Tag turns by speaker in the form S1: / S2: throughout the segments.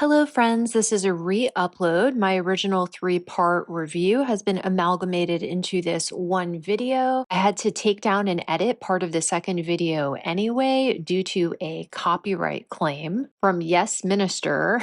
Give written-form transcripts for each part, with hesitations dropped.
S1: Hello, friends. This is a re-upload. My original three-part review has been amalgamated into this one video. I had to take down and edit part of the second video anyway due to a copyright claim from Yes Minister.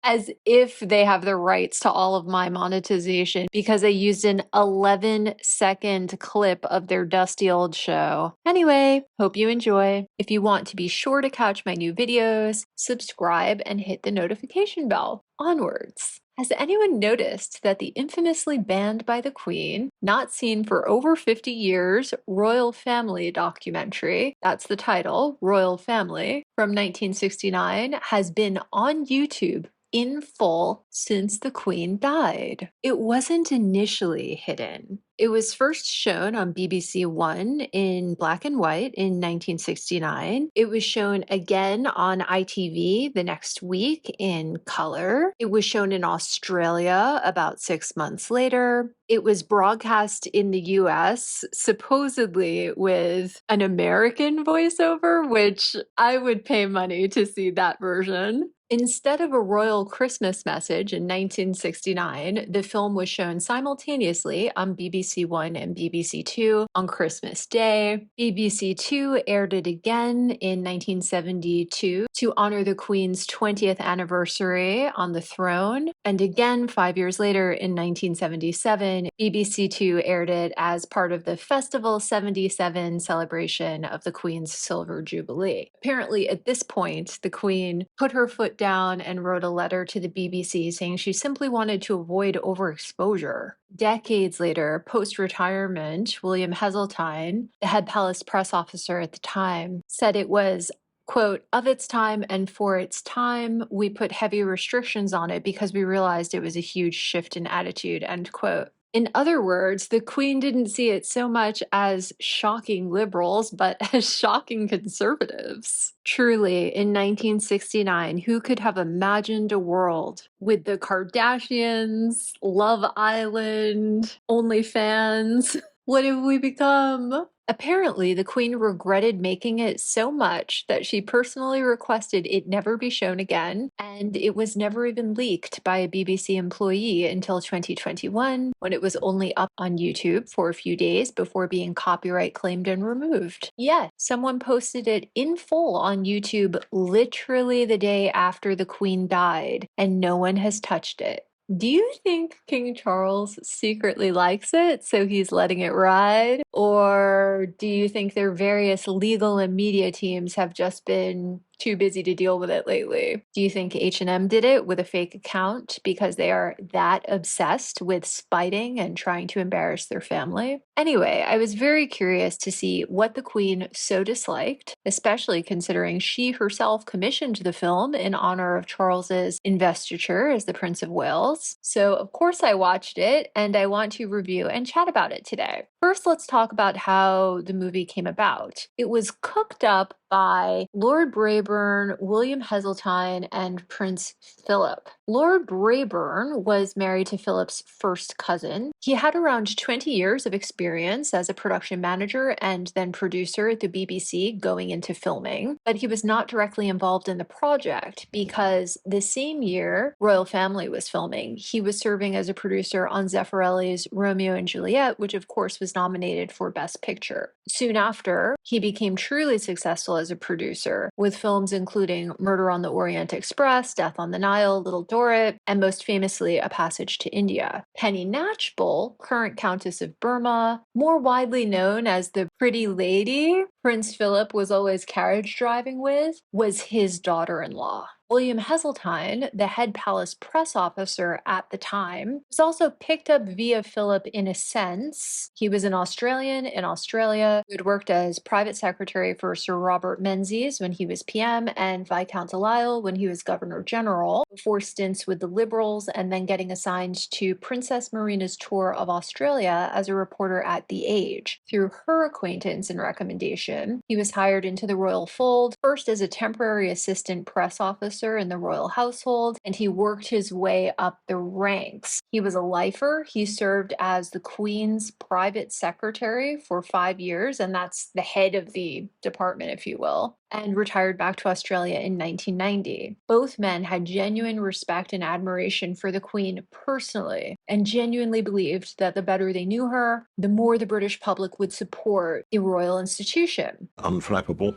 S1: As if they have the rights to all of my monetization because I used an 11-second clip of their dusty old show. Anyway, hope you enjoy. If you want to be sure to catch my new videos, subscribe and hit the notification bell. Onwards. Has anyone noticed that the infamously banned by the Queen, not seen for over 50 years, Royal Family documentary, that's the title, Royal Family, from 1969, has been on YouTube in full since the Queen died? It wasn't initially hidden. It was first shown on BBC One in black and white in 1969. It was shown again on ITV the next week in color. It was shown in Australia about 6 months later. It was broadcast in the US, supposedly with an American voiceover, which I would pay money to see that version. Instead of a royal Christmas message in 1969, the film was shown simultaneously on BBC One and BBC Two on Christmas Day. BBC Two aired it again in 1972 to honor the Queen's 20th anniversary on the throne, and again 5 years later in 1977, BBC Two aired it as part of the Festival 77 celebration of the Queen's Silver Jubilee. Apparently, at this point, the Queen put her foot down and wrote a letter to the BBC saying she simply wanted to avoid overexposure. Decades later, post-retirement, William Heseltine, the head palace press officer at the time, said it was, quote, of its time and for its time, we put heavy restrictions on it because we realized it was a huge shift in attitude, end quote. In other words, the Queen didn't see it so much as shocking liberals, but as shocking conservatives. Truly, in 1969, who could have imagined a world with the Kardashians, Love Island, OnlyFans? What have we become? Apparently, the Queen regretted making it so much that she personally requested it never be shown again, and it was never even leaked by a BBC employee until 2021, when it was only up on YouTube for a few days before being copyright claimed and removed. Yet, someone posted it in full on YouTube literally the day after the Queen died, and no one has touched it. Do you think King Charles secretly likes it, so he's letting it ride? Or do you think their various legal and media teams have just been too busy to deal with it lately? Do you think H&M did it with a fake account because they are that obsessed with spiting and trying to embarrass their family? Anyway, I was very curious to see what the Queen so disliked, especially considering she herself commissioned the film in honor of Charles's investiture as the Prince of Wales. So of course I watched it, and I want to review and chat about it today. First, let's talk about how the movie came about. It was cooked up by Lord Brabourne, William Heseltine, and Prince Philip. Lord Brabourne was married to Philip's first cousin. He had around 20 years of experience as a production manager and then producer at the BBC going into filming, but he was not directly involved in the project because the same year Royal Family was filming, he was serving as a producer on Zeffirelli's Romeo and Juliet, which of course was nominated for Best Picture. Soon after, he became truly successful as a producer, with films including Murder on the Orient Express, Death on the Nile, Little Dorrit, and most famously, A Passage to India. Penny Knatchbull, current Countess of Burma, more widely known as the Pretty Lady Prince Philip was always carriage driving with, was his daughter-in-law. William Heseltine, the head palace press officer at the time, was also picked up via Philip in a sense. He was an Australian in Australia who had worked as private secretary for Sir Robert Menzies when he was PM and Viscount Delisle when he was Governor General, before stints with the Liberals and then getting assigned to Princess Marina's tour of Australia as a reporter at The Age. Through her acquaintance and recommendation, he was hired into the royal fold, first as a temporary assistant press officer in the royal household, and he worked his way up the ranks. He was a lifer. He served as the Queen's private secretary for 5 years years, and that's the head of the department, if you will, and retired back to Australia in 1990. Both men had genuine respect and admiration for the Queen personally, and genuinely believed that the better they knew her, the more the British public would support the royal institution.
S2: Unflappable,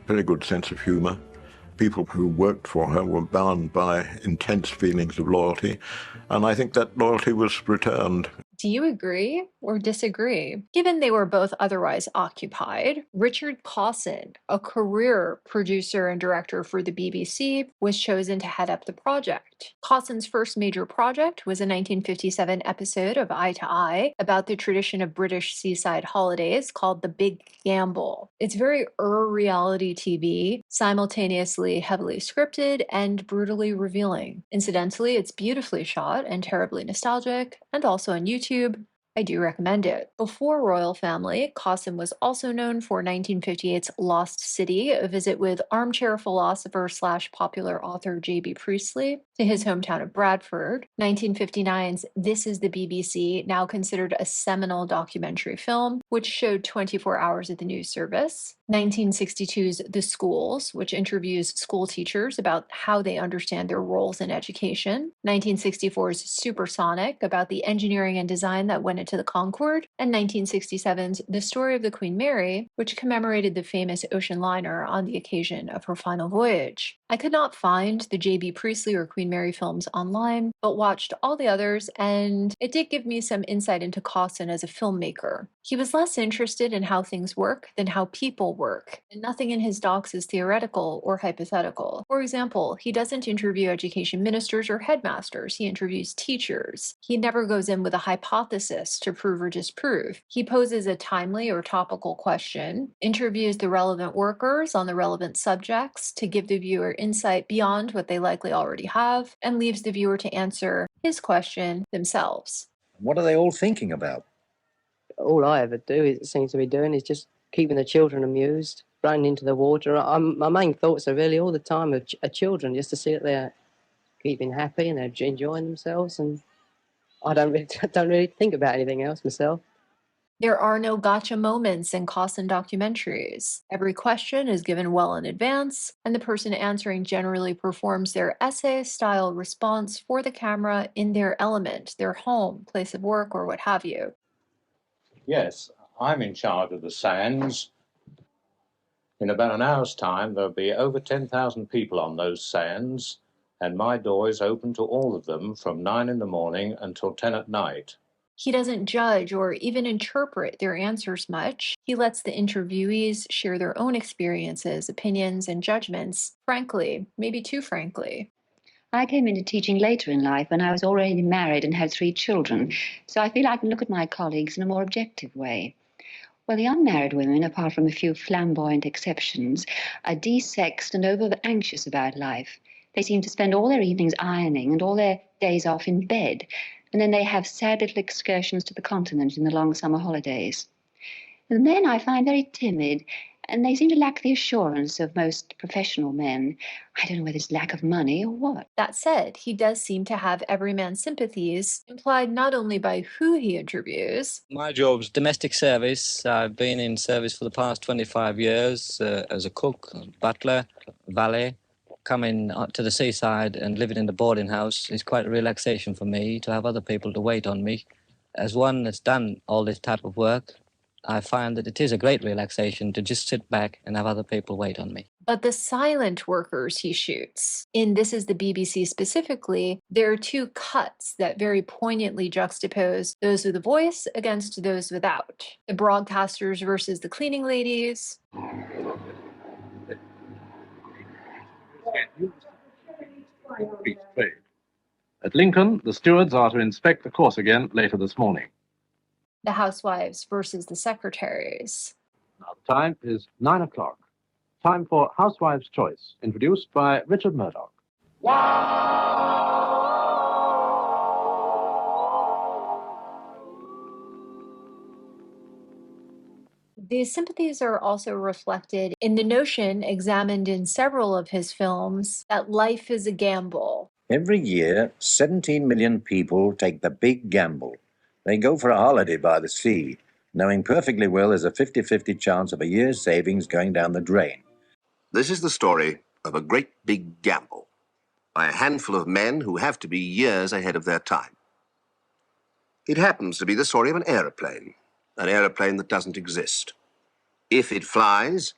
S2: very good sense of humour. People who worked for her were bound by intense feelings of loyalty, and I think that loyalty was returned.
S1: Do you agree or disagree? Given they were both otherwise occupied, Richard Cawson, a career producer and director for the BBC, was chosen to head up the project. Cawson's first major project was a 1957 episode of Eye to Eye about the tradition of British seaside holidays called The Big Gamble. It's very reality TV, simultaneously heavily scripted and brutally revealing. Incidentally, it's beautifully shot and terribly nostalgic, and also on YouTube. I do recommend it. Before Royal Family, Cawson was also known for 1958's Lost City, a visit with armchair philosopher / popular author J.B. Priestley to his hometown of Bradford. 1959's This Is the BBC, now considered a seminal documentary film, which showed 24 hours at the news service. 1962's The Schools, which interviews school teachers about how they understand their roles in education. 1964's Supersonic, about the engineering and design that went into the Concorde. And 1967's The Story of the Queen Mary, which commemorated the famous ocean liner on the occasion of her final voyage. I could not find the J.B. Priestley or Queen Mary films online, but watched all the others, and it did give me some insight into Cawson as a filmmaker. He was less interested in how things work than how people work, and nothing in his docs is theoretical or hypothetical. For example, he doesn't interview education ministers or headmasters, he interviews teachers. He never goes in with a hypothesis to prove or disprove. He poses a timely or topical question, interviews the relevant workers on the relevant subjects to give the viewer insight beyond what they likely already have, and leaves the viewer to answer his question themselves.
S3: What are they all thinking about?
S4: All I ever do, it seems to be doing, is just keeping the children amused, running into the water. My main thoughts are really all the time of children, just to see that they're keeping happy and they're enjoying themselves. And I don't really think about anything else myself.
S1: There are no gotcha moments in Cawson documentaries. Every question is given well in advance, and the person answering generally performs their essay-style response for the camera in their element, their home, place of work, or what have you.
S5: Yes, I'm in charge of the sands. In about an hour's time, there'll be over 10,000 people on those sands, and my door is open to all of them from 9 in the morning until 10 at night.
S1: He doesn't judge or even interpret their answers much. He lets the interviewees share their own experiences, opinions, and judgments, frankly, maybe too frankly.
S6: I came into teaching later in life when I was already married and had 3 children, so I feel I can look at my colleagues in a more objective way. Well, the unmarried women, apart from a few flamboyant exceptions, are desexed and over-anxious about life. They seem to spend all their evenings ironing and all their days off in bed, and then they have sad little excursions to the continent in the long summer holidays. The men I find very timid, and they seem to lack the assurance of most professional men. I don't know whether it's lack of money or what.
S1: That said, he does seem to have everyman's sympathies, implied not only by who he interviews.
S7: My job's domestic service. I've been in service for the past 25 years as a cook, butler, valet. Coming to the seaside and living in the boarding house is quite a relaxation for me to have other people to wait on me. As one that's done all this type of work, I find that it is a great relaxation to just sit back and have other people wait on me.
S1: But the silent workers he shoots, in This Is the BBC specifically, there are 2 cuts that very poignantly juxtapose those with a voice against those without. The broadcasters versus the cleaning ladies.
S8: At Lincoln, the stewards are to inspect the course again later this morning.
S1: The housewives versus the secretaries.
S8: Now the time is 9 o'clock. Time for Housewives' Choice, introduced by Richard Murdoch.
S1: These sympathies are also reflected in the notion, examined in several of his films, that life is a gamble.
S3: Every year, 17 million people take the big gamble. They go for a holiday by the sea, knowing perfectly well there's a 50-50 chance of a year's savings going down the drain.
S9: This is the story of a great big gamble by a handful of men who have to be years ahead of their time. It happens to be the story of an aeroplane that doesn't exist. If it flies,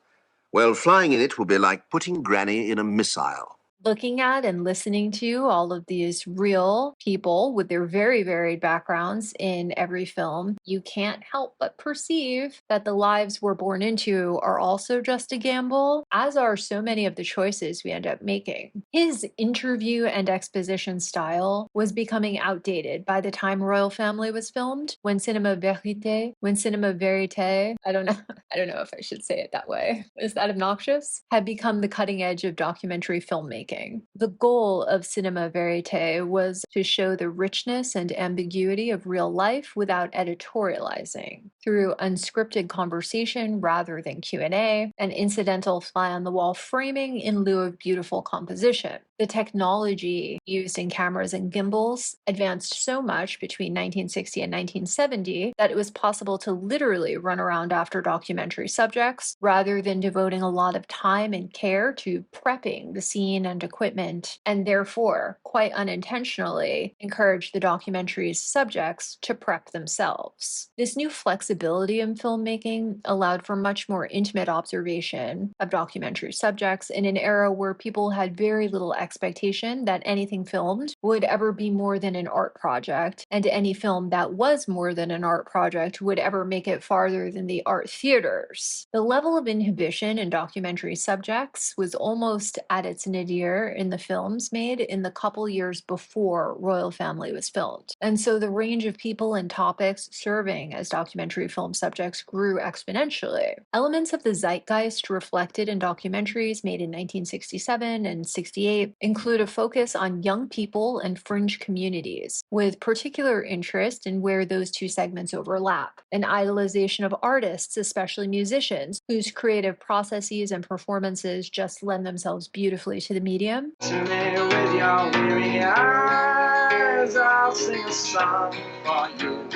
S9: well, flying in it will be like putting Granny in a missile.
S1: Looking at and listening to all of these real people with their very varied backgrounds in every film, you can't help but perceive that the lives we're born into are also just a gamble, as are so many of the choices we end up making. His interview and exposition style was becoming outdated by the time Royal Family was filmed, when cinema verite, I don't know, I don't know if I should say it that way. Is that obnoxious? Had become the cutting edge of documentary filmmaking. The goal of cinema verite was to show the richness and ambiguity of real life without editorializing, through unscripted conversation rather than Q&A, and incidental fly-on-the-wall framing in lieu of beautiful composition. The technology used in cameras and gimbals advanced so much between 1960 and 1970 that it was possible to literally run around after documentary subjects rather than devoting a lot of time and care to prepping the scene and equipment, and therefore, quite unintentionally, encourage the documentary's subjects to prep themselves. This new flexibility in filmmaking allowed for much more intimate observation of documentary subjects in an era where people had very little expectation that anything filmed would ever be more than an art project, and any film that was more than an art project would ever make it farther than the art theaters. The level of inhibition in documentary subjects was almost at its nadir in the films made in the couple years before Royal Family was filmed. And so the range of people and topics serving as documentary film subjects grew exponentially. Elements of the zeitgeist reflected in documentaries made in 1967 and 68 include a focus on young people and fringe communities, with particular interest in where those two segments overlap, an idolization of artists, especially musicians, whose creative processes and performances just lend themselves beautifully to the medium.
S10: To me with your weary eyes, I'll sing a song for you.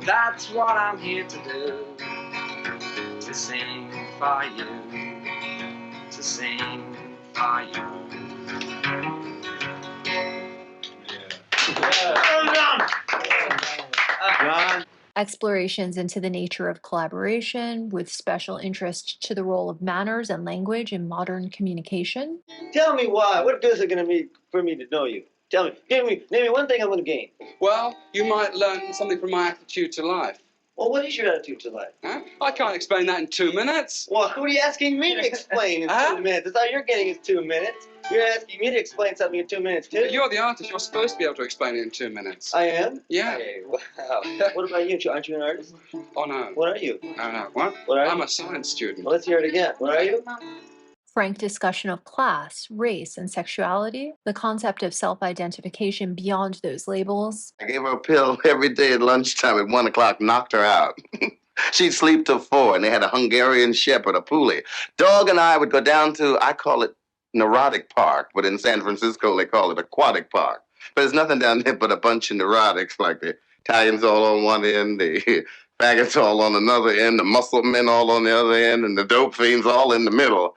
S10: That's what I'm here to do, to sing for you, to sing for you.
S1: Explorations into the nature of collaboration, with special interest to the role of manners and language in modern communication.
S11: Tell me why. What good is it going to be for me to know you? Tell me. Name me one thing I'm going to gain.
S10: Well, you might learn something from my attitude to life.
S11: Well, what is your attitude to life?
S10: Huh? I can't explain that in 2 minutes.
S11: Well, what are you asking me to explain in 2 minutes? That's all you're getting is 2 minutes. You're asking me to explain something in 2 minutes, too.
S10: But you're the artist. You're supposed to be able to explain it in 2 minutes.
S11: I am?
S10: Yeah.
S11: Hey, wow. What about you? Aren't you an artist?
S10: Oh, no.
S11: What are you?
S10: No, no. What?
S11: What are you?
S10: I'm a science student.
S11: Well, let's hear it again. What are you?
S1: Frank discussion of class, race, and sexuality, the concept of self-identification beyond those labels.
S9: I gave her a pill every day at lunchtime at 1 o'clock, knocked her out. She'd sleep till 4, and they had a Hungarian shepherd, a pulley. Dog and I would go down to, I call it Neurotic Park, but in San Francisco they call it Aquatic Park. But there's nothing down there but a bunch of neurotics, like the Italians all on one end, the faggots all on another end, the muscle men all on the other end, and the dope fiends all in the middle.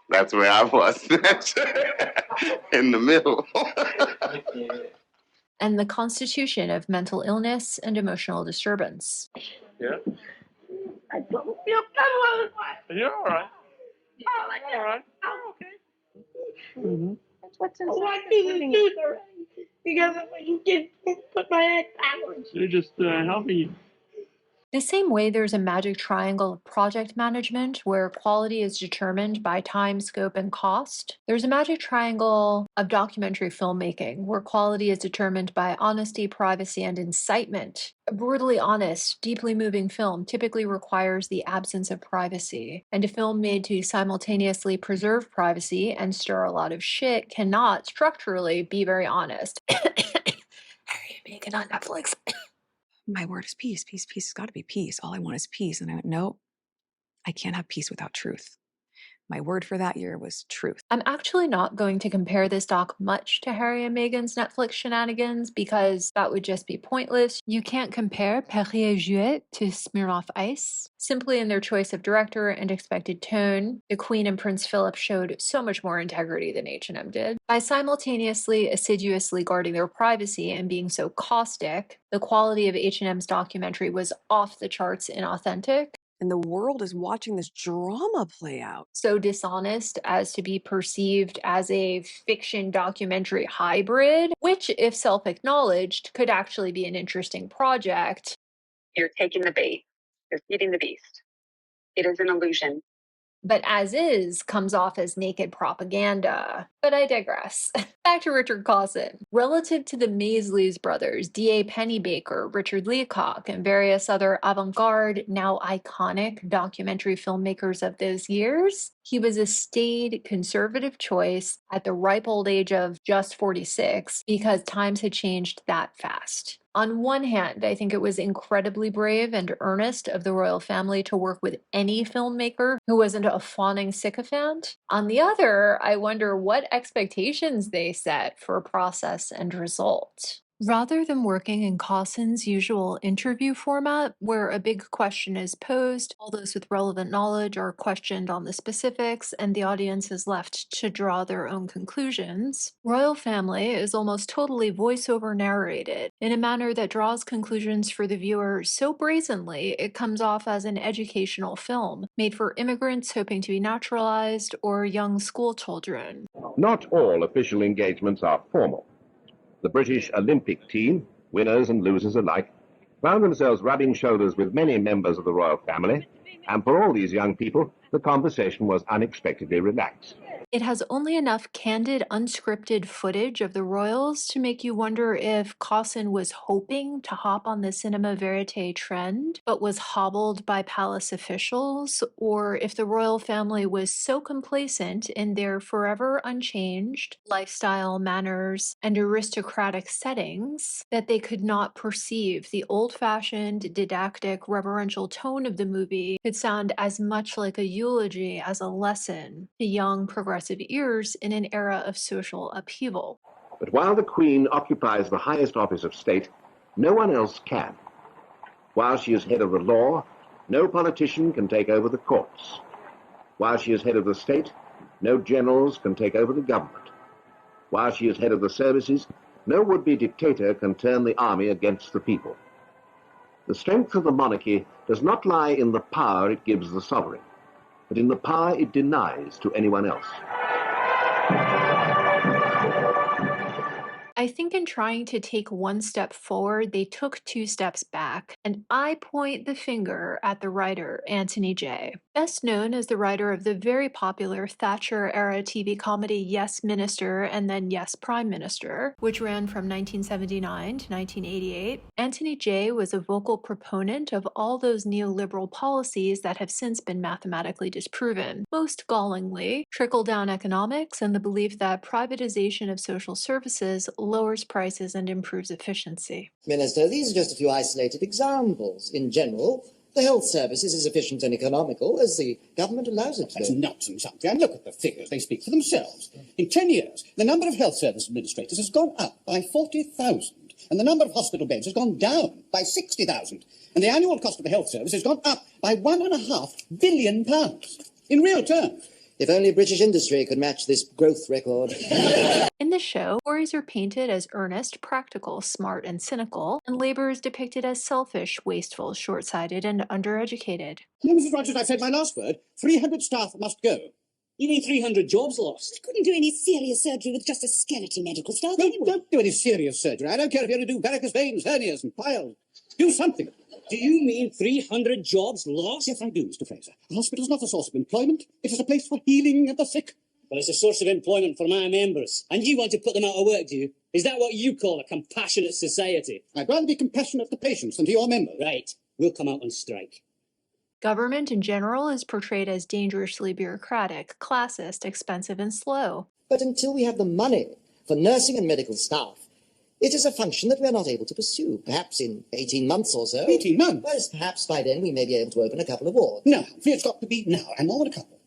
S9: That's where I was, in the middle.
S1: And the constitution of mental illness and emotional disturbance.
S11: Yeah?
S12: I don't feel good.
S11: You're all right.
S12: All right. I'm okay.
S11: Mm-hmm.
S12: That's what's inside. Oh, I feel good already. Because you can put my head backwards.
S11: They're just helping you.
S1: The same way there's a magic triangle of project management where quality is determined by time, scope, and cost, there's a magic triangle of documentary filmmaking where quality is determined by honesty, privacy, and incitement. A brutally honest, deeply moving film typically requires the absence of privacy, and a film made to simultaneously preserve privacy and stir a lot of shit cannot structurally be very honest. How are you making on Netflix?
S13: My word is peace, peace, peace. It's got to be peace. All I want is peace. And I went, no, I can't have peace without truth. My word for that year was truth.
S1: I'm actually not going to compare this doc much to Harry and Meghan's Netflix shenanigans because that would just be pointless. You can't compare Perrier Jouet to Smirnoff Ice. Simply in their choice of director and expected tone, the Queen and Prince Philip showed so much more integrity than H&M did. By simultaneously assiduously guarding their privacy and being so caustic, the quality of H&M's documentary was off the charts inauthentic.
S13: And the world is watching this drama play out.
S1: So dishonest as to be perceived as a fiction documentary hybrid, which, if self-acknowledged, could actually be an interesting project.
S14: You're taking the bait. You're feeding the beast. It is an illusion.
S1: But as is comes off as naked propaganda. But I digress. Back to Richard Clausen. Relative to the Maisleys brothers, D.A. Pennebaker, Richard Leacock, and various other avant-garde, now iconic documentary filmmakers of those years, he was a staid, conservative choice at the ripe old age of just 46 because times had changed that fast. On one hand, I think it was incredibly brave and earnest of the royal family to work with any filmmaker who wasn't a fawning sycophant. On the other, I wonder what expectations they set for process and result. Rather than working in Clausen's usual interview format, where a big question is posed, all those with relevant knowledge are questioned on the specifics, and the audience is left to draw their own conclusions, Royal Family is almost totally voiceover narrated in a manner that draws conclusions for the viewer so brazenly it comes off as an educational film made for immigrants hoping to be naturalized or young school children.
S8: Not all official engagements are formal. The British Olympic team, winners and losers alike, found themselves rubbing shoulders with many members of the royal family, and for all these young people, the conversation was unexpectedly relaxed.
S1: It has only enough candid, unscripted footage of the royals to make you wonder if Clausen was hoping to hop on the cinema verite trend, but was hobbled by palace officials, or if the royal family was so complacent in their forever unchanged lifestyle, manners, and aristocratic settings that they could not perceive the old-fashioned, didactic, reverential tone of the movie could sound as much like a eulogy as a lesson to young, progressive ears in an era of social upheaval.
S8: But while the Queen occupies the highest office of state, no one else can. While she is head of the law, no politician can take over the courts. While she is head of the state, no generals can take over the government. While she is head of the services, no would-be dictator can turn the army against the people. The strength of the monarchy does not lie in the power it gives the sovereign, but in the power it denies to anyone else.
S1: I think in trying to take one step forward, they took two steps back, and I point the finger at the writer, Anthony Jay. Best known as the writer of the very popular Thatcher-era TV comedy Yes, Minister and then Yes, Prime Minister, which ran from 1979 to 1988, Anthony Jay was a vocal proponent of all those neoliberal policies that have since been mathematically disproven, most gallingly, trickle-down economics and the belief that privatization of social services lowers prices and improves efficiency.
S15: Minister, these are just a few isolated examples. In general, the health service is as efficient and economical as the government allows it to be.
S16: That's nonsense, Humphrey. And look at the figures. They speak for themselves. In 10 years, the number of health service administrators has gone up by 40,000, and the number of hospital beds has gone down by 60,000, and the annual cost of the health service has gone up by £1.5 billion. In real terms.
S15: If only British industry could match this growth record.
S1: In the show, Tories are painted as earnest, practical, smart, and cynical, and Labour is depicted as selfish, wasteful, short-sighted, and undereducated.
S16: No, Mrs. Rogers, I said my last word. 300 staff must go.
S17: You mean 300 jobs lost? I couldn't do any serious surgery with just a skeleton medical staff anyway.
S16: Don't do any serious surgery. I don't care if you're going to do varicose veins, hernias, and piles. Do something.
S17: Do you mean 300 jobs lost?
S16: Yes, I do, Mr. Fraser. A hospital's not a source of employment. It is a place for healing the sick.
S17: Well, it's a source of employment for my members. And you want to put them out of work, do you? Is that what you call a compassionate society?
S16: I'd rather be compassionate to patients than to your members.
S17: Right. We'll come out on strike.
S1: Government in general is portrayed as dangerously bureaucratic, classist, expensive, and slow.
S15: But until we have the money for nursing and medical staff, it is a function that we are not able to pursue. Perhaps in 18 months or so.
S16: 18 months?
S15: Well, perhaps by then we may be able to open a couple of wards.
S16: No, it's got to be now. And more than a couple.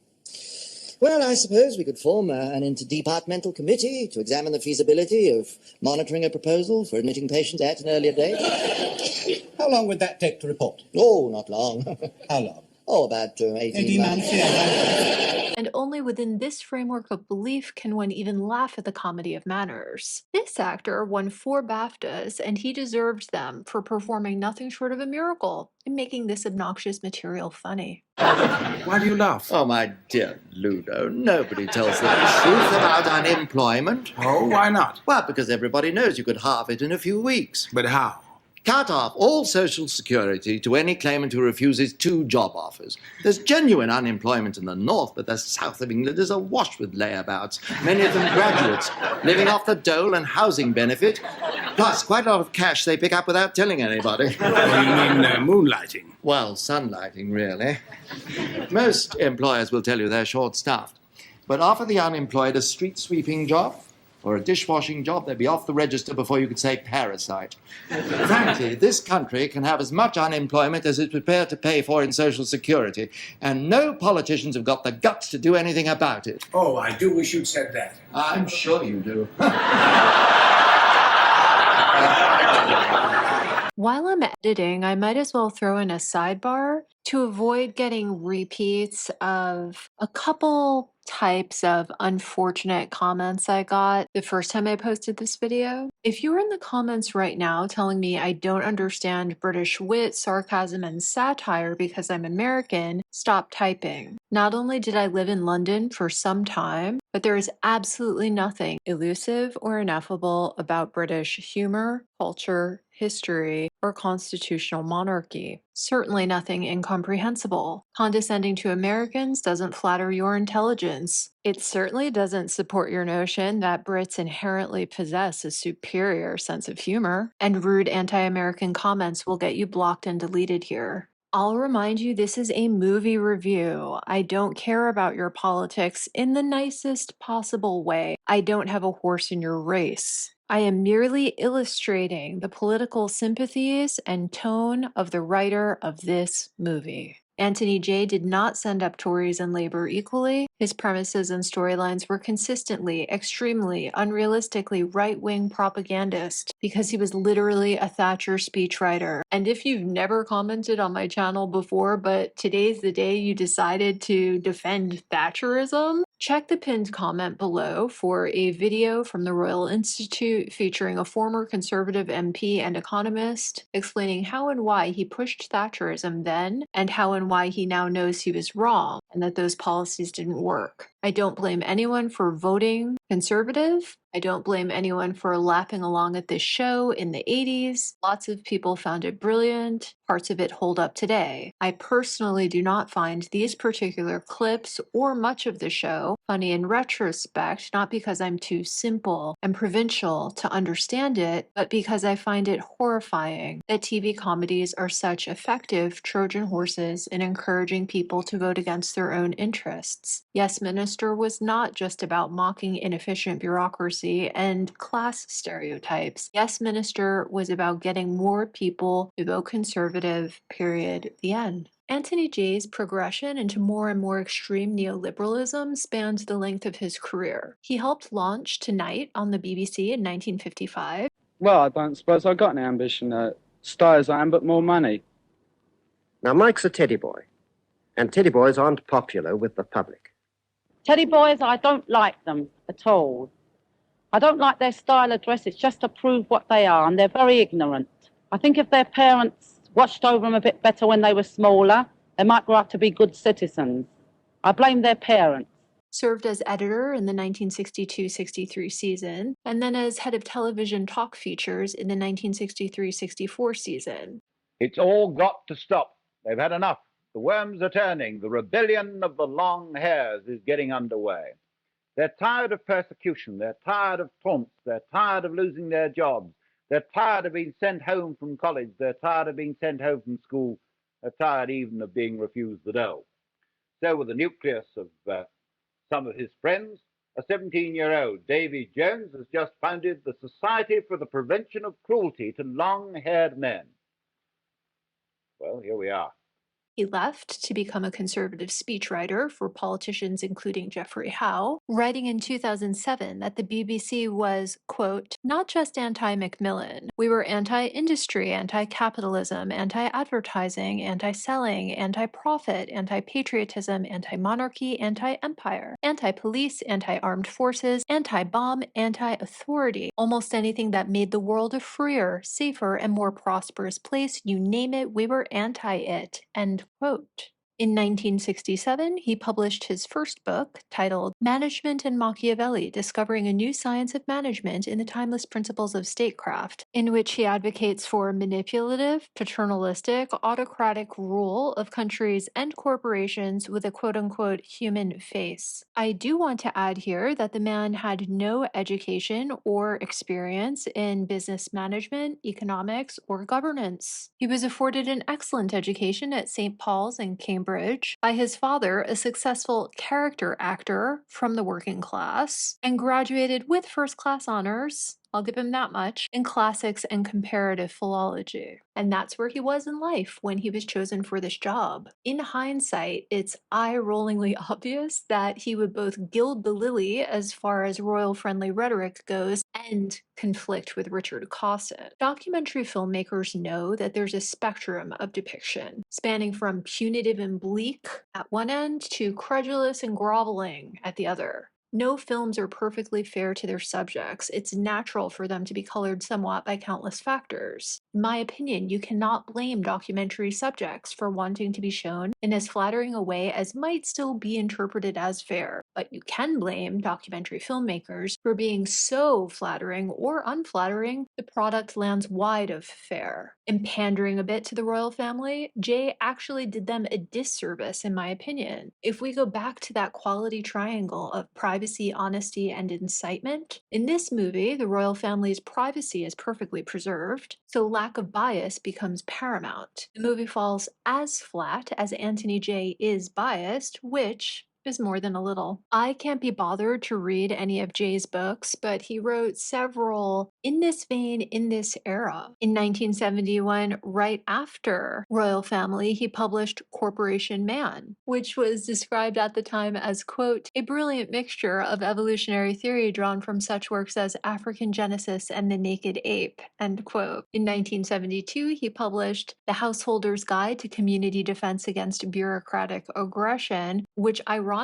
S15: Well, I suppose we could form an interdepartmental committee to examine the feasibility of monitoring a proposal for admitting patients at an earlier date.
S16: How long would that take to report?
S15: Oh, not long.
S16: How long?
S15: Oh, about 18
S16: 18
S15: months.
S16: months, yeah.
S1: And only within this framework of belief can one even laugh at the comedy of manners. This actor won 4 BAFTAs, and he deserved them for performing nothing short of a miracle in making this obnoxious material funny.
S18: Why do you laugh?
S19: Oh, my dear Ludo, nobody tells the truth about unemployment.
S18: Oh, why not?
S19: Well, because everybody knows you could halve it in a few weeks.
S18: But how?
S19: Cut off all Social Security to any claimant who refuses 2 job offers. There's genuine unemployment in the north, but the south of England is awash with layabouts, many of them graduates, living off the dole and housing benefit, plus quite a lot of cash they pick up without telling anybody.
S18: Oh, you mean moonlighting?
S19: Well, sunlighting, really. Most employers will tell you they're short-staffed, but offer the unemployed a street-sweeping job or a dishwashing job, they'd be off the register before you could say parasite. Frankly, this country can have as much unemployment as it's prepared to pay for in Social Security, and no politicians have got the guts to do anything about it.
S18: Oh, I do wish you'd said that.
S19: I'm sure you do.
S1: While I'm editing, I might as well throw in a sidebar to avoid getting repeats of a couple types of unfortunate comments I got the first time I posted this video. If you're in the comments right now telling me I don't understand British wit, sarcasm, and satire because I'm American, stop typing. Not only did I live in London for some time, but there is absolutely nothing elusive or ineffable about British humor, culture, history, or constitutional monarchy. Certainly nothing incomprehensible. Condescending to Americans doesn't flatter your intelligence. It certainly doesn't support your notion that Brits inherently possess a superior sense of humor, and rude anti-American comments will get you blocked and deleted here. I'll remind you this is a movie review. I don't care about your politics in the nicest possible way. I don't have a horse in your race. I am merely illustrating the political sympathies and tone of the writer of this movie. Anthony J. did not send up Tories and Labour equally. His premises and storylines were consistently, extremely, unrealistically right-wing propagandist because he was literally a Thatcher speechwriter. And if you've never commented on my channel before, but today's the day you decided to defend Thatcherism, check the pinned comment below for a video from the Royal Institute featuring a former Conservative MP and economist explaining how and why he pushed Thatcherism then and how and why he now knows he was wrong and that those policies didn't work. I don't blame anyone for voting Conservative. I don't blame anyone for lapping along at this show in the 80s. Lots of people found it brilliant. Parts of it hold up today. I personally do not find these particular clips or much of the show funny in retrospect, not because I'm too simple and provincial to understand it, but because I find it horrifying that TV comedies are such effective Trojan horses in encouraging people to vote against their own interests. Yes, Minister was not just about mocking inefficient bureaucracy and class stereotypes. Yes, Minister was about getting more people to vote conservative, period, the end. Anthony J's progression into more and more extreme neoliberalism spanned the length of his career. He helped launch Tonight on the BBC in 1955.
S20: Well, I don't suppose I got any ambition. Stay as I am, but more money.
S21: Now, Mike's a teddy boy, and teddy boys aren't popular with the public.
S22: Teddy boys, I don't like them at all. I don't like their style of dress. It's just to prove what they are, and they're very ignorant. I think if their parents watched over them a bit better when they were smaller, they might grow up to be good citizens. I blame their parents.
S1: Served as editor in the 1962-63 season, and then as head of television talk features in the 1963-64 season.
S23: It's all got to stop. They've had enough. The worms are turning. The rebellion of the long hairs is getting underway. They're tired of persecution. They're tired of taunts. They're tired of losing their jobs. They're tired of being sent home from college. They're tired of being sent home from school. They're tired even of being refused the dole. So with the nucleus of some of his friends, a 17-year-old Davy Jones has just founded the Society for the Prevention of Cruelty to Long-Haired Men. Well, here we are.
S1: He left to become a conservative speechwriter for politicians including Geoffrey Howe, writing in 2007 that the BBC was, quote, not just anti-Macmillan. We were anti-industry, anti-capitalism, anti-advertising, anti-selling, anti-profit, anti-patriotism, anti-monarchy, anti-empire, anti-police, anti-armed forces, anti-bomb, anti-authority. Almost anything that made the world a freer, safer, and more prosperous place, you name it, we were anti-it. End quote. In 1967, he published his first book, titled Management and Machiavelli, Discovering a New Science of Management in the Timeless Principles of Statecraft, in which he advocates for manipulative, paternalistic, autocratic rule of countries and corporations with a quote-unquote human face. I do want to add here that the man had no education or experience in business management, economics, or governance. He was afforded an excellent education at St. Paul's in Cambridge by his father, a successful character actor from the working class, and graduated with first-class honors, I'll give him that much, in classics and comparative philology. And that's where he was in life when he was chosen for this job. In hindsight, it's eye-rollingly obvious that he would both gild the lily as far as royal-friendly rhetoric goes and conflict with Richard Cawson. Documentary filmmakers know that there's a spectrum of depiction, spanning from punitive and bleak at one end to credulous and groveling at the other. No films are perfectly fair to their subjects. It's natural for them to be colored somewhat by countless factors. In my opinion, you cannot blame documentary subjects for wanting to be shown in as flattering a way as might still be interpreted as fair, but you can blame documentary filmmakers for being so flattering or unflattering the product lands wide of fair. In pandering a bit to the royal family, Jay actually did them a disservice in my opinion. If we go back to that quality triangle of privacy, honesty, and incitement, in this movie, the royal family's privacy is perfectly preserved, so lack of bias becomes paramount. The movie falls as flat as Anthony Jay is biased, which is more than a little. I can't be bothered to read any of Jay's books, but he wrote several in this vein in this era. In 1971, right after Royal Family, he published Corporation Man, which was described at the time as, quote, a brilliant mixture of evolutionary theory drawn from such works as African Genesis and The Naked Ape, end quote. In 1972, he published The Householder's Guide to Community Defense Against Bureaucratic Aggression, which ironically,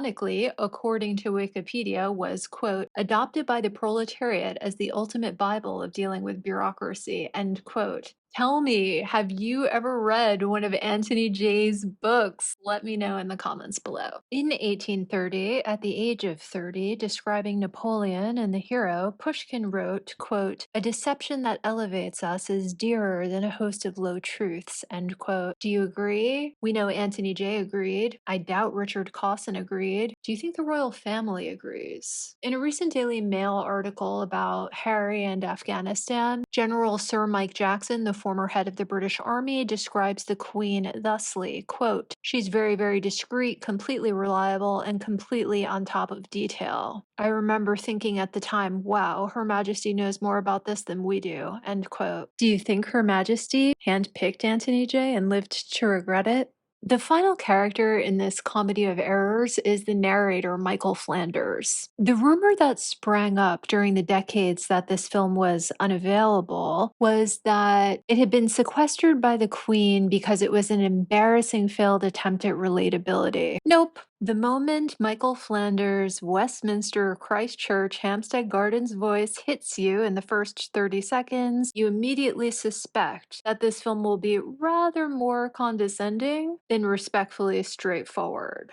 S1: according to Wikipedia, was, quote, adopted by the proletariat as the ultimate Bible of dealing with bureaucracy, end quote. Tell me, have you ever read one of Anthony Jay's books? Let me know in the comments below. In 1830, at the age of 30, describing Napoleon and the hero, Pushkin wrote, quote, a deception that elevates us is dearer than a host of low truths, end quote. Do you agree? We know Anthony Jay agreed. I doubt Richard Cawson agreed. Do you think the royal family agrees? In a recent Daily Mail article about Harry and Afghanistan, General Sir Mike Jackson, the former head of the British Army, describes the Queen thusly, quote, she's very, very discreet, completely reliable, and completely on top of detail. I remember thinking at the time, wow, Her Majesty knows more about this than we do, end quote. Do you think Her Majesty handpicked Anthony Jay and lived to regret it? The final character in this comedy of errors is the narrator, Michael Flanders. The rumor that sprang up during the decades that this film was unavailable was that it had been sequestered by the Queen because it was an embarrassing failed attempt at relatability. Nope. The moment Michael Flanders' Westminster, Christchurch, Hampstead Gardens voice hits you in the first 30 seconds, you immediately suspect that this film will be rather more condescending than respectfully straightforward.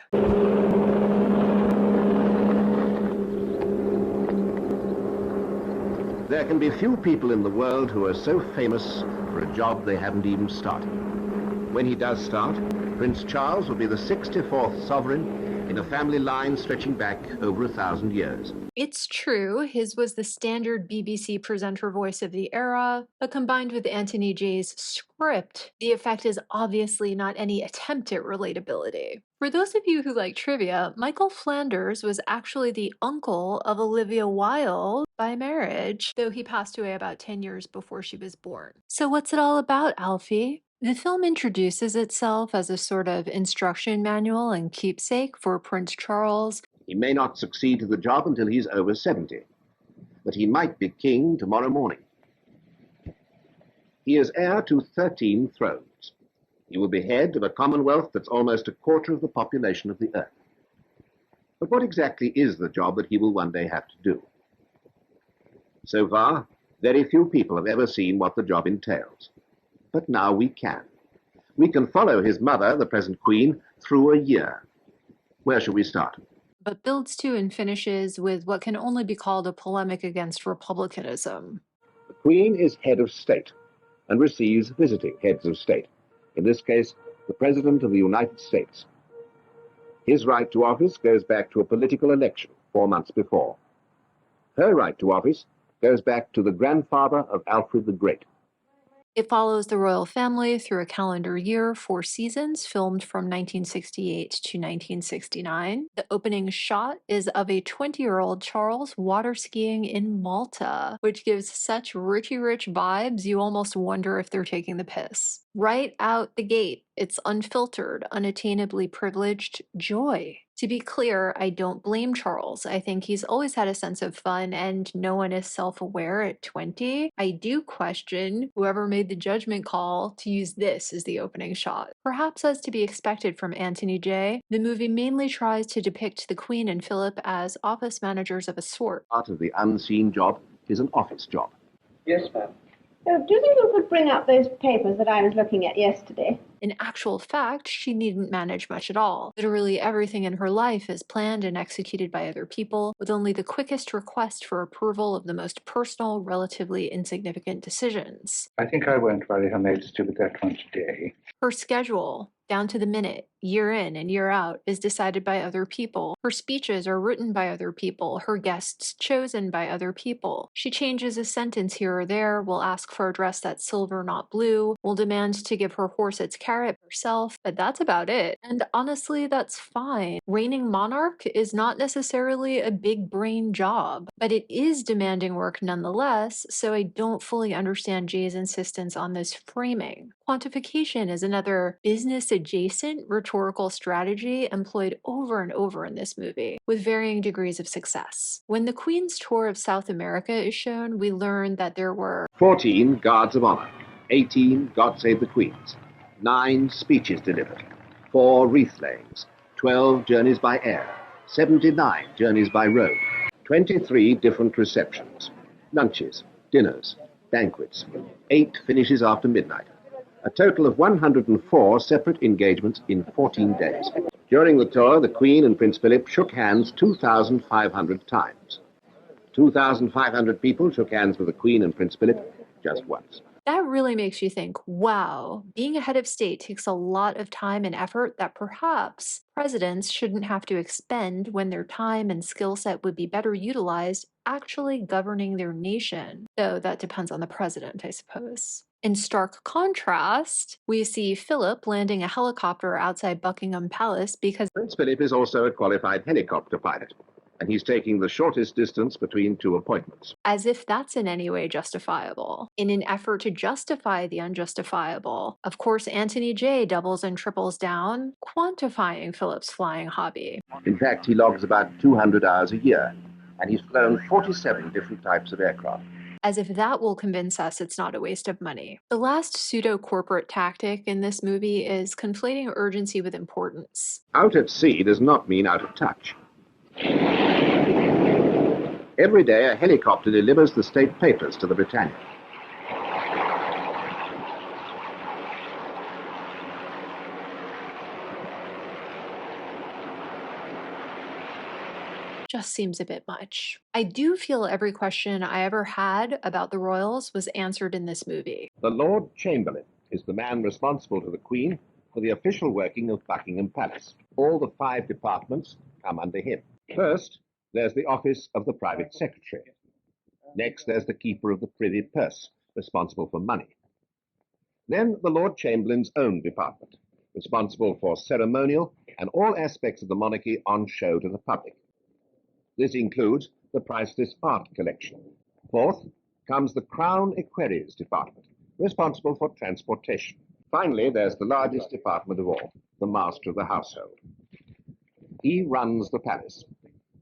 S8: There can be few people in the world who are so famous for a job they haven't even started. When he does start, Prince Charles will be the 64th sovereign in a family line stretching back over 1,000 years.
S1: It's true, his was the standard BBC presenter voice of the era, but combined with Anthony Jay's script, the effect is obviously not any attempt at relatability. For those of you who like trivia, Michael Flanders was actually the uncle of Olivia Wilde by marriage, though he passed away about 10 years before she was born. So what's it all about, Alfie? The film introduces itself as a sort of instruction manual and keepsake for Prince Charles.
S8: He may not succeed to the job until he's over 70, but he might be king tomorrow morning. He is heir to 13 thrones. He will be head of a commonwealth that's almost a quarter of the population of the earth. But what exactly is the job that he will one day have to do? So far, very few people have ever seen what the job entails. But now we can. We can follow his mother, the present queen, through a year. Where shall we start?
S1: But builds to and finishes with what can only be called a polemic against republicanism.
S8: The queen is head of state and receives visiting heads of state, in this case, the President of the United States. His right to office goes back to a political election 4 months before. Her right to office goes back to the grandfather of Alfred the Great.
S1: It follows the royal family through a calendar year, 4 seasons, filmed from 1968 to 1969. The opening shot is of a 20-year-old Charles water skiing in Malta, which gives such Richie Rich vibes, you almost wonder if they're taking the piss. Right out the gate, it's unfiltered, unattainably privileged joy. To be clear, I don't blame Charles. I think he's always had a sense of fun and no one is self-aware at 20. I do question whoever made the judgment call to use this as the opening shot. Perhaps as to be expected from Anthony J., the movie mainly tries to depict the Queen and Philip as office managers of a sort.
S8: Part of the unseen job is an office job.
S12: Yes, ma'am. Oh, do you think you could bring up those papers that I was looking at yesterday?
S1: In actual fact, she needn't manage much at all. Literally everything in her life is planned and executed by other people, with only the quickest request for approval of the most personal, relatively insignificant decisions.
S18: I think I won't worry her majesty with that one today.
S1: Her schedule, down to the minute, year in and year out, is decided by other people. Her speeches are written by other people, her guests chosen by other people. She changes a sentence here or there, will ask for a dress that's silver, not blue, will demand to give her horse its carrot herself, but that's about it. And honestly, that's fine. Reigning monarch is not necessarily a big brain job, but it is demanding work nonetheless, so I don't fully understand Jay's insistence on this framing. Quantification is another business-adjacent rhetorical strategy employed over and over in this movie, with varying degrees of success. When the Queen's tour of South America is shown, we learn that there were
S8: 14 guards of honor, 18 God Save the Queens, 9 speeches delivered, 4 wreath layings, 12 journeys by air, 79 journeys by road, 23 different receptions, lunches, dinners, banquets, 8 finishes after midnight. A total of 104 separate engagements in 14 days. During the tour, the Queen and Prince Philip shook hands 2,500 times. 2,500 people shook hands with the Queen and Prince Philip just once.
S1: That really makes you think, wow, being a head of state takes a lot of time and effort that perhaps presidents shouldn't have to expend when their time and skill set would be better utilized actually governing their nation. Though that depends on the president, I suppose. In stark contrast, we see Philip landing a helicopter outside Buckingham Palace because
S8: Prince Philip is also a qualified helicopter pilot, and he's taking the shortest distance between 2 appointments.
S1: as if that's in any way justifiable. In an effort to justify the unjustifiable, of course, Anthony J. doubles and triples down, quantifying Philip's flying hobby.
S8: In fact, he logs about 200 hours a year, and he's flown 47 different types of aircraft.
S1: As if that will convince us it's not a waste of money. The last pseudo-corporate tactic in this movie is conflating urgency with importance.
S8: Out at sea does not mean out of touch. Every day, a helicopter delivers the state papers to the Britannia.
S1: Just seems a bit much. I do feel every question I ever had about the royals was answered in this movie.
S8: The Lord Chamberlain is the man responsible to the Queen for the official working of Buckingham Palace. All the 5 departments come under him. First, there's the office of the private secretary. Next, there's the keeper of the privy purse, responsible for money. Then the Lord Chamberlain's own department, responsible for ceremonial and all aspects of the monarchy on show to the public. This includes the priceless art collection. Fourth comes the Crown Equerries Department, responsible for transportation. Finally, there's the largest department of all, the master of the household. He runs the palace.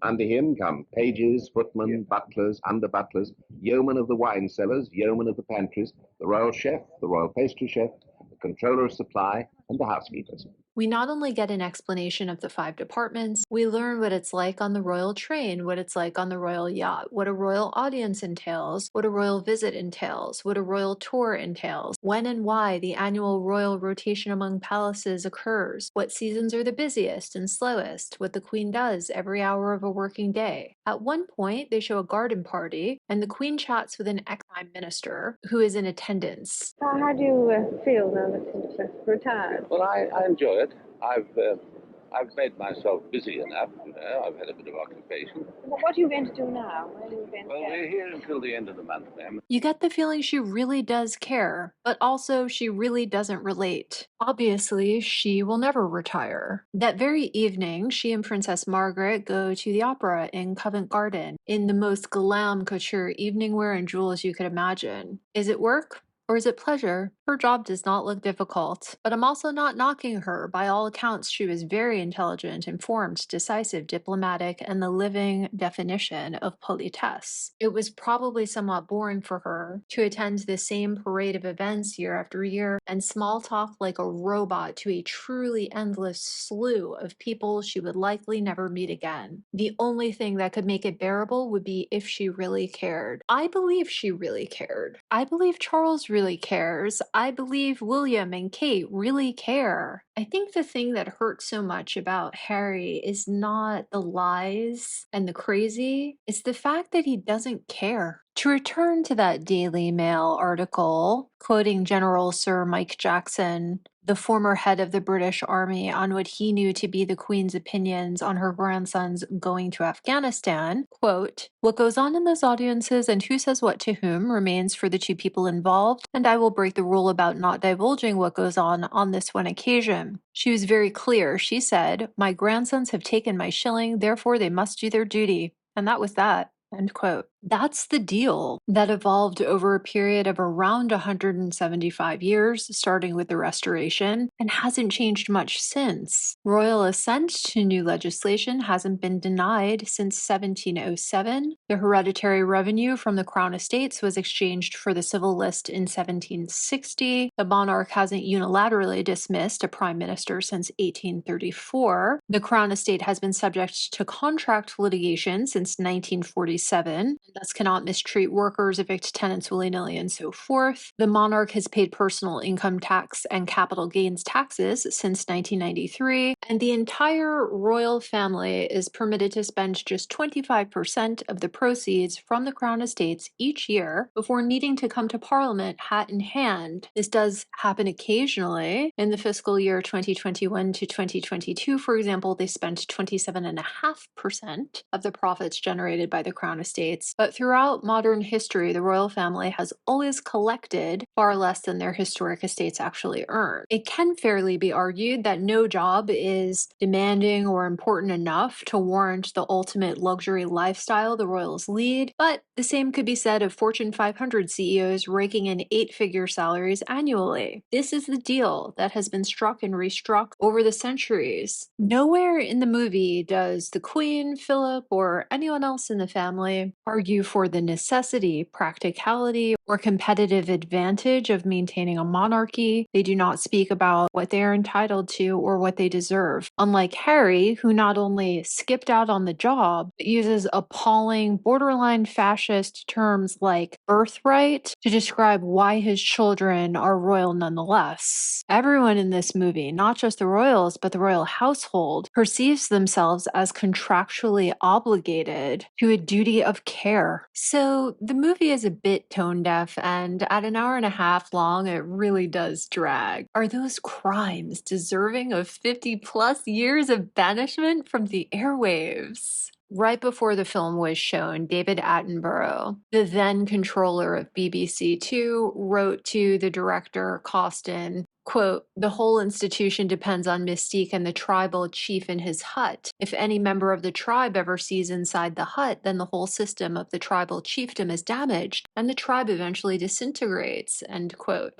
S8: Under him come pages, footmen, butlers, under-butlers, yeomen of the wine cellars, yeomen of the pantries, the royal chef, the royal pastry chef, the controller of supply, and the housekeepers.
S1: We not only get an explanation of the 5 departments, we learn what it's like on the royal train, what it's like on the royal yacht, what a royal audience entails, what a royal visit entails, what a royal tour entails, when and why the annual royal rotation among palaces occurs, what seasons are the busiest and slowest, what the queen does every hour of a working day. At one point, they show a garden party, and the queen chats with an ex-prime minister who is in attendance.
S12: How do you feel now that you've retired?
S2: Well, I enjoy it. I've made myself busy enough, you know. I've had a bit of occupation.
S12: What are you going to do now? Where are you going to
S2: Well,
S12: go?
S2: we're here until the end of the month, ma'am.
S1: You get the feeling she really does care, but also she really doesn't relate. Obviously, she will never retire. That very evening, she and Princess Margaret go to the opera in Covent Garden in the most glam couture evening wear and jewels you could imagine. Is it work? Or is it pleasure? Her job does not look difficult, but I'm also not knocking her. By all accounts, she was very intelligent, informed, decisive, diplomatic, and the living definition of politesse. It was probably somewhat boring for her to attend the same parade of events year after year and small talk like a robot to a truly endless slew of people she would likely never meet again. The only thing that could make it bearable would be if she really cared. I believe she really cared. I believe Charles really cares. I believe William and Kate really care. I think the thing that hurts so much about Harry is not the lies and the crazy, it's the fact that he doesn't care. To return to that Daily Mail article, quoting General Sir Mike Jackson, the former head of the British Army, on what he knew to be the Queen's opinions on her grandson's going to Afghanistan, quote, "What goes on in those audiences and who says what to whom remains for the 2 people involved, and I will break the rule about not divulging what goes on this one occasion. She was very clear. She said, 'My grandsons have taken my shilling, therefore they must do their duty.' And that was that." End quote. That's the deal that evolved over a period of around 175 years, starting with the Restoration, and hasn't changed much since. Royal assent to new legislation hasn't been denied since 1707. The hereditary revenue from the Crown estates was exchanged for the civil list in 1760. The monarch hasn't unilaterally dismissed a prime minister since 1834. The Crown estate has been subject to contract litigation since 1947. And thus cannot mistreat workers, evict tenants willy-nilly, and so forth. The monarch has paid personal income tax and capital gains taxes since 1993, and the entire royal family is permitted to spend just 25% of the proceeds from the Crown estates each year before needing to come to Parliament hat in hand. This does happen occasionally. In the fiscal year 2021 to 2022, for example, they spent 27.5% of the profits generated by the Crown estates, but throughout modern history, the royal family has always collected far less than their historic estates actually earn. It can fairly be argued that no job is demanding or important enough to warrant the ultimate luxury lifestyle the royals lead, but the same could be said of Fortune 500 CEOs raking in 8-figure salaries annually. This is the deal that has been struck and restruck over the centuries. Nowhere in the movie does the Queen, Philip, or anyone else in the family argue for the necessity, practicality, or competitive advantage of maintaining a monarchy. They do not speak about what they are entitled to or what they deserve. Unlike Harry, who not only skipped out on the job, but uses appalling, borderline fascist terms like birthright to describe why his children are royal nonetheless. Everyone in this movie, not just the royals, but the royal household, perceives themselves as contractually obligated to a duty of care. So the movie is a bit tone deaf, and at an hour and a half long, it really does drag. Are those crimes deserving of 50+ years of banishment from the airwaves? Right before the film was shown, David Attenborough, the then controller of BBC Two, wrote to the director, Costin, quote, "The whole institution depends on Mystique and the tribal chief in his hut. If any member of the tribe ever sees inside the hut, then the whole system of the tribal chiefdom is damaged, and the tribe eventually disintegrates," end quote.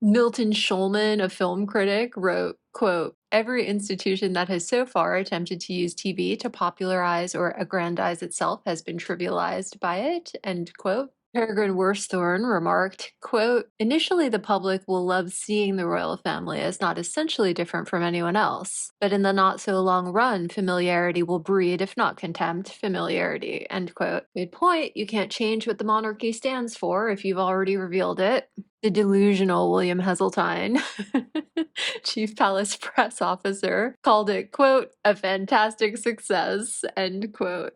S1: Milton Schulman, a film critic, wrote, quote, "Every institution that has so far attempted to use TV to popularize or aggrandize itself has been trivialized by it," end quote. Peregrine Worsthorne remarked, quote, "Initially the public will love seeing the royal family as not essentially different from anyone else, but in the not so long run, familiarity will breed, if not contempt, familiarity," end quote. Good point. You can't change what the monarchy stands for if you've already revealed it. The delusional William Heseltine, chief palace press officer, called it, quote, "a fantastic success," end quote.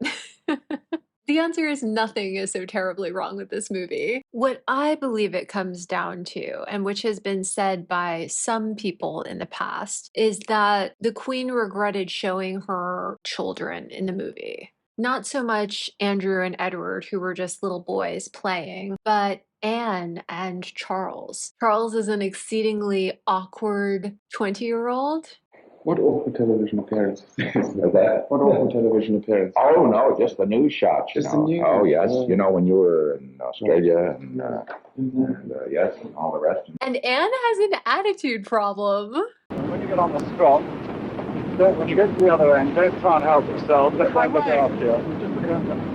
S1: The answer is nothing is so terribly wrong with this movie. What I believe it comes down to, and which has been said by some people in the past, is that the Queen regretted showing her children in the movie. Not so much Andrew and Edward, who were just little boys playing, but Anne and Charles. Charles is an exceedingly awkward 20-year-old.
S4: What awkward television appearance is
S2: that?
S4: What awkward television appearance?
S2: Oh, no, just the news shots,
S4: Just the news?
S2: Oh, yes,
S4: Oh.
S2: you know, when you were in Australia and yes, and all the rest.
S1: And Anne has an attitude problem.
S23: When you get on the strop, when you get to the other end, don't try and help yourself. Let them look after you.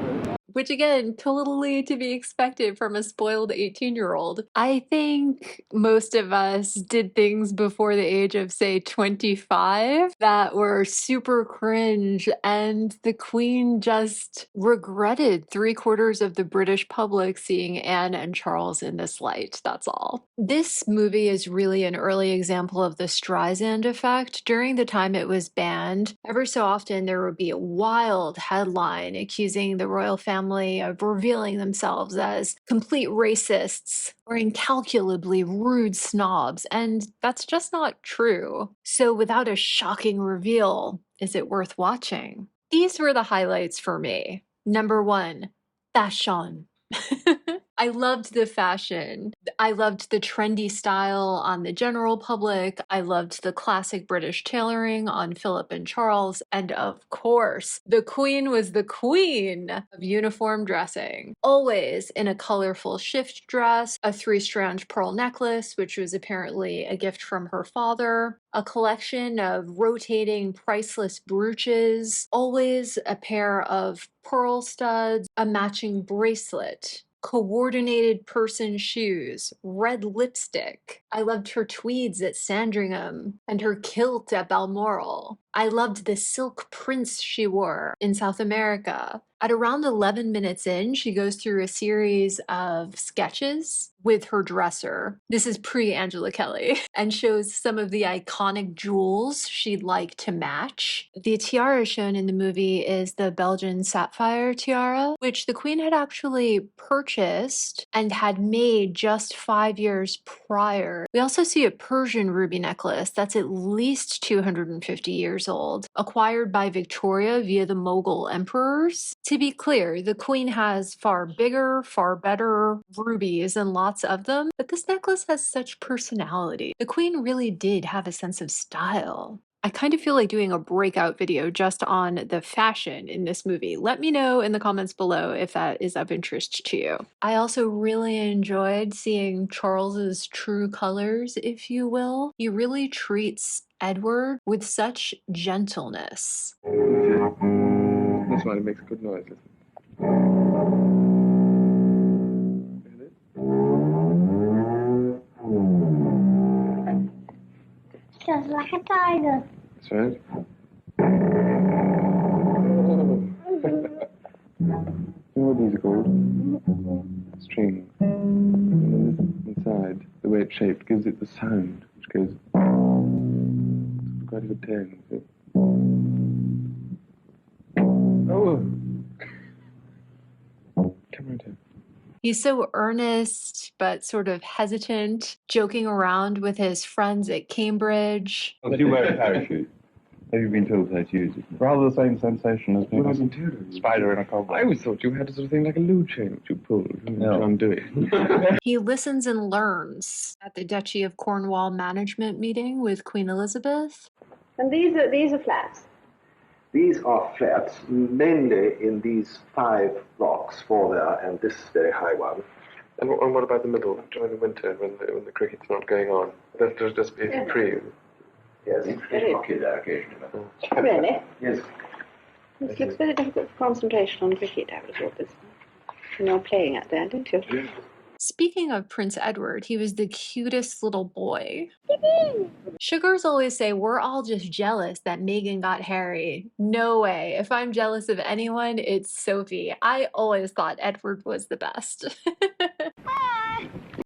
S1: Which again, totally to be expected from a spoiled 18-year-old. I think most of us did things before the age of, say, 25 that were super cringe, and the Queen just regretted 3/4 of the British public seeing Anne and Charles in this light. That's all. This movie is really an early example of the Streisand effect. During the time it was banned, ever so often there would be a wild headline accusing the royal family of revealing themselves as complete racists or incalculably rude snobs, and that's just not true. So without a shocking reveal, is it worth watching? These were the highlights for me. Number 1, fashion. I loved the fashion. I loved the trendy style on the general public. I loved the classic British tailoring on Philip and Charles. And of course, the Queen was the queen of uniform dressing. Always in a colorful shift dress, a 3-strand pearl necklace, which was apparently a gift from her father, a collection of rotating priceless brooches, always a pair of pearl studs, a matching bracelet, coordinated person shoes, red lipstick. I loved her tweeds at Sandringham and her kilt at Balmoral. I loved the silk prints she wore in South America. At around 11 minutes in, she goes through a series of sketches with her dresser. This is pre-Angela Kelly, and shows some of the iconic jewels she'd like to match. The tiara shown in the movie is the Belgian sapphire tiara, which the Queen had actually purchased and had made just 5 years prior. We also see a Persian ruby necklace that's at least 250 years old, acquired by Victoria via the Mughal emperors. To be clear, the Queen has far bigger, far better rubies and lots of them, but this necklace has such personality. The Queen really did have a sense of style. I kind of feel like doing a breakout video just on the fashion in this movie. Let me know in the comments below if that is of interest to you. I also really enjoyed seeing Charles's true colors, if you will. He really treats Edward with such gentleness.
S4: That's why it makes a good noise.
S12: Just like a tiger.
S4: That's right. You know what these are called? Strings. And this inside, the way it's shaped, gives it the sound, which goes quite a good tone. See? Oh! Come right here.
S1: He's so earnest, but sort of hesitant, joking around with his friends at Cambridge.
S4: Oh, did you wear a parachute? Have you been told how to use it? Rather the same sensation as being a spider in a cobweb. I always thought you had a sort of thing like a loo chain which you pulled and undo it.
S1: He listens and learns at the Duchy of Cornwall management meeting with Queen Elizabeth.
S12: And these are flats.
S8: These are flats, mainly in these 5 blocks, 4 there and this very high one.
S4: And what about the middle, during the winter, when the cricket's not going on? There'll just be a reprieve.
S3: Yes, it's popular occasionally.
S12: Really?
S3: Yes.
S12: It looks very difficult for concentration on cricket, I would have thought this. When you're playing out there, don't you?
S1: Speaking of Prince Edward, he was the cutest little boy. Sugars always say we're all just jealous that Meghan got Harry. No way. If I'm jealous of anyone, it's Sophie. I always thought Edward was the best.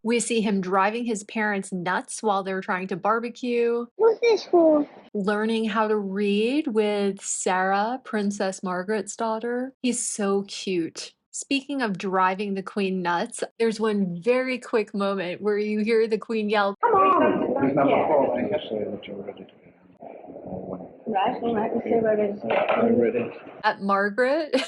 S1: We see him driving his parents nuts while they're trying to barbecue.
S12: What's this for?
S1: Learning how to read with Sarah, Princess Margaret's daughter. He's so cute. Speaking of driving the Queen nuts, there's one very quick moment where you hear the Queen yell,
S12: Come on!
S18: There's number 4. I guess that you're ready to
S12: Right, all right, let's see where it is.
S18: Are you ready?
S1: at Margaret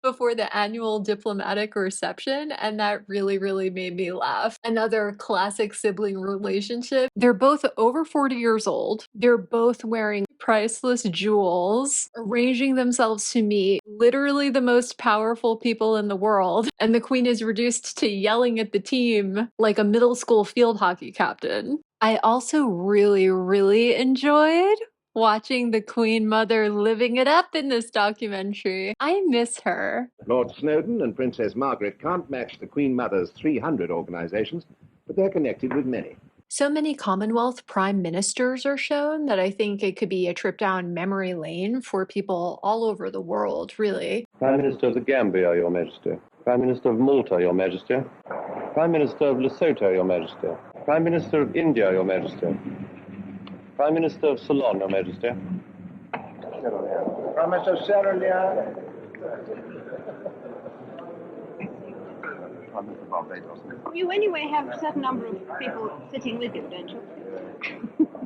S1: before the annual diplomatic reception, and that really made me laugh. Another classic sibling relationship. They're both over 40 years old. They're both wearing priceless jewels, arranging themselves to meet literally the most powerful people in the world, and the Queen is reduced to yelling at the team like a middle school field hockey captain. I also really enjoyed watching the Queen Mother living it up in this documentary. I miss her.
S8: Lord Snowdon and Princess Margaret can't match the Queen Mother's 300 organizations, but they're connected with many.
S1: So many Commonwealth prime ministers are shown that I think it could be a trip down memory lane for people all over the world, really.
S4: Prime Minister of the Gambia, Your Majesty. Prime Minister of Malta, Your Majesty. Prime Minister of Lesotho, Your Majesty. Prime Minister of India, Your Majesty. Prime Minister of Ceylon, Your Majesty.
S18: Prime Minister of Sierra Leone.
S4: Prime Minister of Barbados.
S12: You anyway have a certain number of people sitting with you, don't you?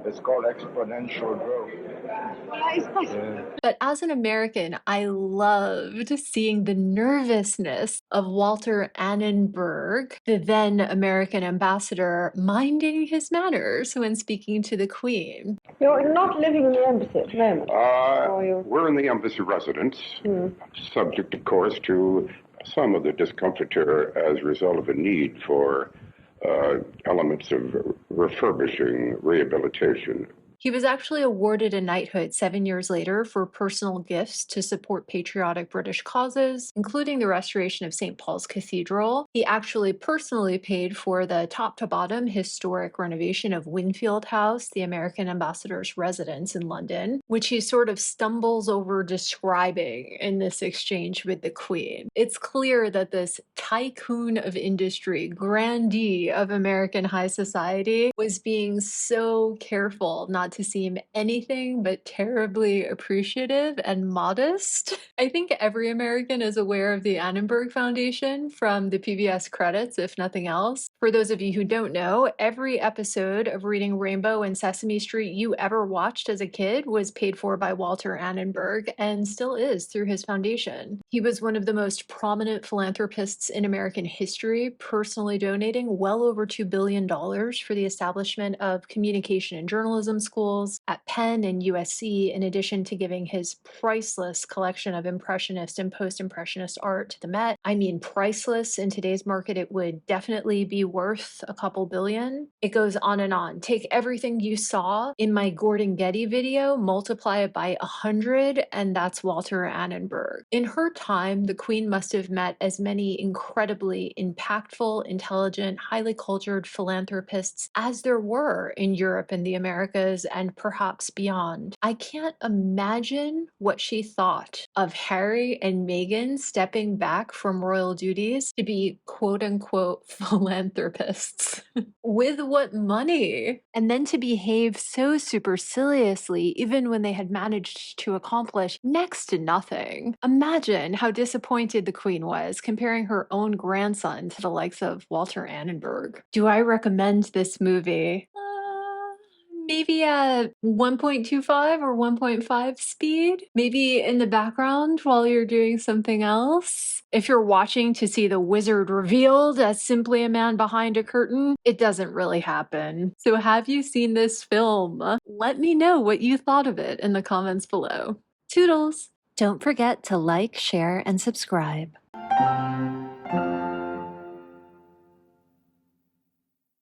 S18: It's called exponential growth.
S12: Well, I suppose.
S1: But as an American, I loved seeing the nervousness of Walter Annenberg, the then American ambassador, minding his manners when speaking to the Queen.
S12: You're not living in the embassy at the moment.
S5: We're in the embassy residence, subject, of course, to some of the discomfiture as a result of a need for elements of refurbishing, rehabilitation.
S1: He was actually awarded a knighthood 7 years later for personal gifts to support patriotic British causes, including the restoration of St. Paul's Cathedral. He actually personally paid for the top-to-bottom historic renovation of Winfield House, the American ambassador's residence in London, which he sort of stumbles over describing in this exchange with the Queen. It's clear that this tycoon of industry, grandee of American high society, was being so careful not to seem anything but terribly appreciative and modest. I think every American is aware of the Annenberg Foundation from the PBS credits, if nothing else. For those of you who don't know, every episode of Reading Rainbow and Sesame Street you ever watched as a kid was paid for by Walter Annenberg and still is through his foundation. He was one of the most prominent philanthropists in American history, personally donating well over $2 billion for the establishment of communication and journalism schools at Penn and USC, in addition to giving his priceless collection of Impressionist and Post-Impressionist art to the Met. I mean, priceless in today's market, it would definitely be worth a couple billion. It goes on and on. Take everything you saw in my Gordon Getty video, multiply it by 100, and that's Walter Annenberg. In her time, the Queen must have met as many incredibly impactful, intelligent, highly cultured philanthropists as there were in Europe and the Americas and perhaps beyond. I can't imagine what she thought of Harry and Meghan stepping back from royal duties to be quote unquote philanthropists. With what money? And then to behave so superciliously even when they had managed to accomplish next to nothing. Imagine how disappointed the Queen was comparing her own grandson to the likes of Walter Annenberg. Do I recommend this movie? Maybe at 1.25 or 1.5 speed, maybe in the background while you're doing something else. If you're watching to see the wizard revealed as simply a man behind a curtain, it doesn't really happen. So have you seen this film? Let me know what you thought of it in the comments below. Toodles! Don't forget to like, share, and subscribe.